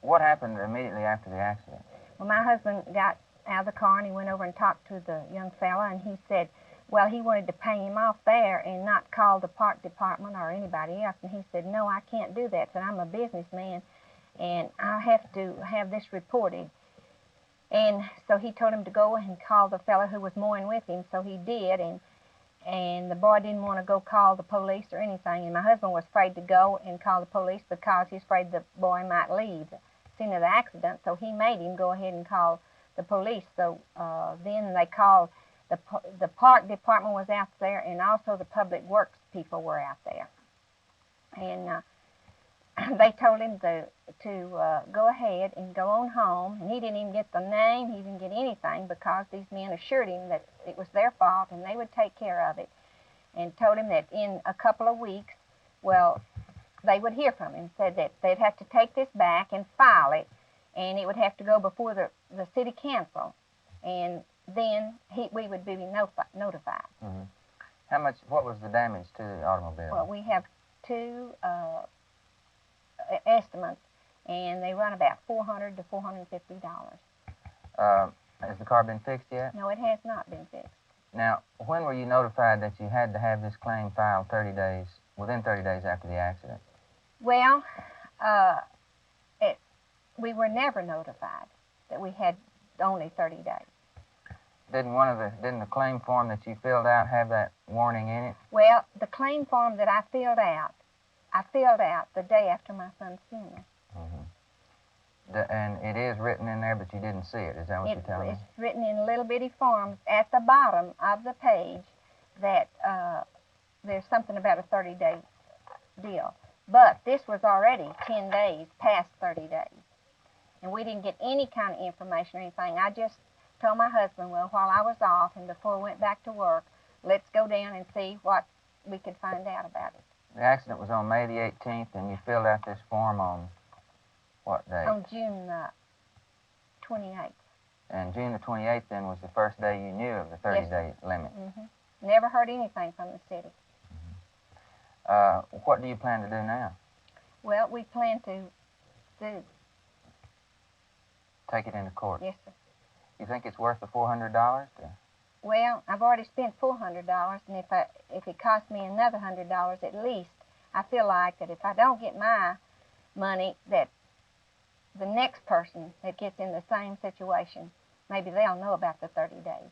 What happened immediately after the accident? Well, my husband got out of the car and he went over and talked to the young fella, and he said, well, he wanted to pay him off there and not call the park department or anybody else. And he said, no, I can't do that. Said, I'm a businessman and I have to have this reported. And so he told him to go and call the fellow who was mowing with him. So he did, and the boy didn't want to go call the police or anything. And my husband was afraid to go and call the police because he's afraid the boy might leave the scene of the accident. So he made him go ahead and call the police. So then they called, the park department was out there, and also the public works people were out there. And they told him to go ahead and go on home. And he didn't even get the name, he didn't get anything, because these men assured him that it was their fault and they would take care of it, and told him that in a couple of weeks, well, they would hear from him. Said that they'd have to take this back and file it, and it would have to go before the city council, and then we would be notified. Mm-hmm. What was the damage to the automobile? Well, we have two estimates, and they run about $400 to $450. Has the car been fixed yet? No, it has not been fixed. Now, when were you notified that you had to have this claim filed within 30 days after the accident? Well, we were never notified that we had only 30 days. Didn't the claim form that you filled out have that warning in it? Well, the claim form that I filled out the day after my son's funeral. Mm-hmm. And it is written in there, but you didn't see it. Is that what you're telling me? It's written in little bitty forms at the bottom of the page that there's something about a 30-day deal. But this was already 10 days past 30 days. And we didn't get any kind of information or anything. I just told my husband, well, while I was off and before we went back to work, let's go down and see what we could find out about it. The accident was on May the 18th, and you filled out this form on what day? On June 28th. And June the 28th, then, was the first day you knew of the 30-day limit. Mm-hmm. Never heard anything from the city. Mm-hmm. What do you plan to do now? Well, we plan to sue. Take it into court? Yes, sir. You think it's worth the $400? Well, I've already spent $400, and if it costs me another $100 at least, I feel like that if I don't get my money, that the next person that gets in the same situation, maybe they'll know about the 30 days.